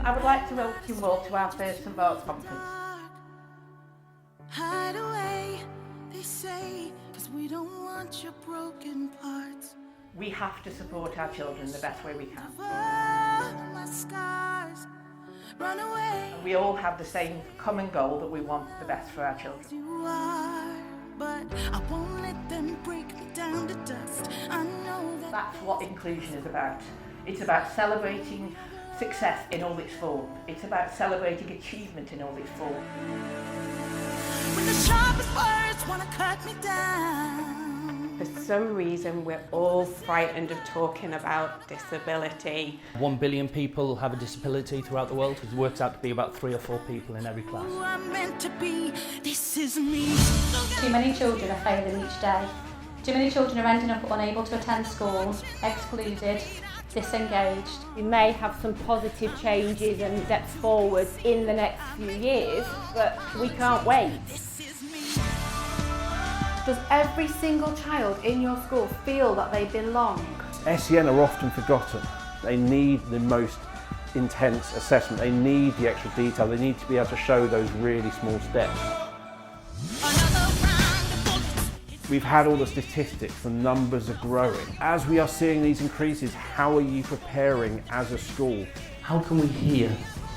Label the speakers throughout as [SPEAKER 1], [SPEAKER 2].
[SPEAKER 1] I would like to welcome you all to our first St Bart's conference.
[SPEAKER 2] Hide away, they say, 'cause we don't want your broken parts.
[SPEAKER 1] We have to support our children the best way we can.
[SPEAKER 2] My scars, run away.
[SPEAKER 1] We all have the same common goal that we want the best for our children.
[SPEAKER 2] You are, but I won't let them break me down to dust. I know that.
[SPEAKER 1] That's what inclusion is about. It's about celebrating success in all its form. It's about celebrating achievement in all its form.
[SPEAKER 2] When the sharpest words wanna cut me down.
[SPEAKER 3] For some reason, we're all frightened of talking about disability.
[SPEAKER 4] 1 billion people have a disability throughout the world. It works out to be about 3 or 4 people in every class.
[SPEAKER 2] Who I'm meant to be, this is me.
[SPEAKER 5] Too many children are failing each day. Too many children are ending up unable to attend school, excluded, disengaged.
[SPEAKER 3] We may have some positive changes and steps forward in the next few years, but we can't wait. Does every single child in your school feel that they belong?
[SPEAKER 6] SEN are often forgotten. They need the most intense assessment. They need the extra detail. They need to be able to show those really small steps. We've had all the statistics, the numbers are growing. As we are seeing these increases, how are you preparing as a school?
[SPEAKER 4] How can we hear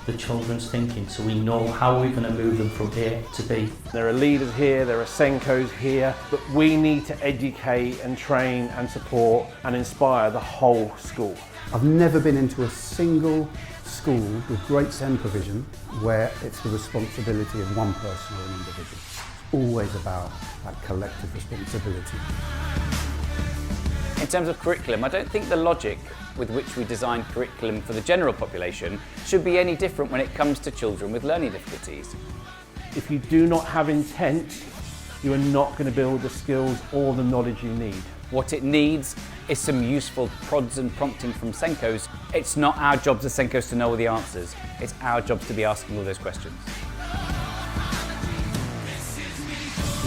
[SPEAKER 4] the children's thinking so we know how we're going to move them from A to B?
[SPEAKER 6] There are leaders here, there are Senkos here, but we need to educate and train and support and inspire the whole school.
[SPEAKER 7] I've never been into a single school with great SEN provision where it's the responsibility of one person or an individual. It's always about that collective responsibility.
[SPEAKER 8] In terms of curriculum, I don't think the logic with which we design curriculum for the general population should be any different when it comes to children with learning difficulties.
[SPEAKER 6] If you do not have intent, you are not going to build the skills or the knowledge you need.
[SPEAKER 8] What it needs is some useful prods and prompting from Senkos. It's not our jobs as Senkos to know all the answers. It's our jobs to be asking all those questions.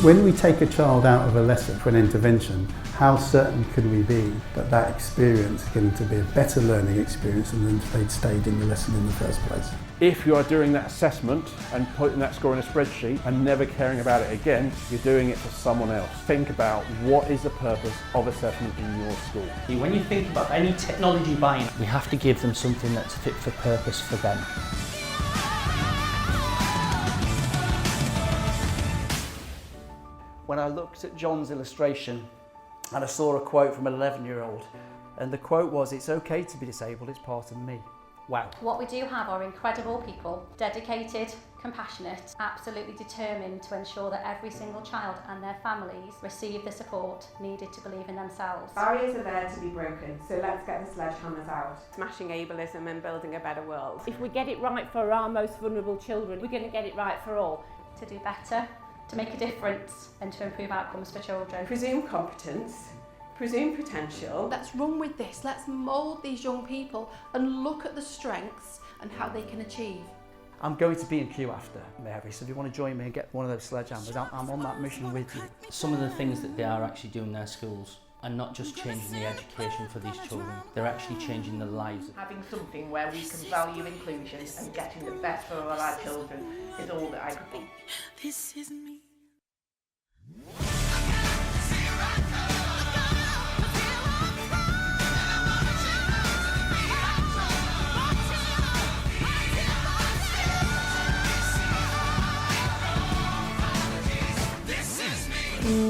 [SPEAKER 7] When we take a child out of a lesson for an intervention, how certain could we be that that experience is going to be a better learning experience than if they'd stayed in the lesson in the first place?
[SPEAKER 6] If you are doing that assessment and putting that score in a spreadsheet and never caring about it again, you're doing it for someone else. Think about what is the purpose of assessment in your school.
[SPEAKER 4] When you think about any technology buying, we have to give them something that's fit for purpose for them.
[SPEAKER 9] When I looked at Jon's illustration and I saw a quote from an 11-year-old, and the quote was, "It's okay to be disabled, it's part of me." Wow.
[SPEAKER 5] What we do have are incredible people, dedicated, compassionate, absolutely determined to ensure that every single child and their families receive the support needed to believe in themselves.
[SPEAKER 3] Barriers are there to be broken, so let's get the sledgehammers out. Smashing ableism and building a better world. If we get it right for our most vulnerable children, we're going to get it right for all.
[SPEAKER 5] To do better, to make a difference and to improve outcomes for children.
[SPEAKER 3] Presume competence, presume potential.
[SPEAKER 10] Let's run with this, let's mould these young people and look at the strengths and how they can achieve.
[SPEAKER 9] I'm going to be in queue after Mary, so if you want to join me and get one of those sledgehammers, I'm on that mission with you.
[SPEAKER 4] Some of the things that they are actually doing in their schools are not just changing the education for these children, they're actually changing the lives.
[SPEAKER 1] Having something where we can value inclusion and getting the best for all our children is all that I could think.
[SPEAKER 2] This is me.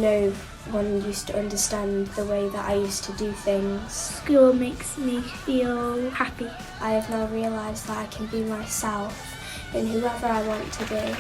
[SPEAKER 11] No one used to understand the way that I used to do things.
[SPEAKER 12] School makes me feel happy.
[SPEAKER 11] I have now realised that I can be myself and whoever I want to be.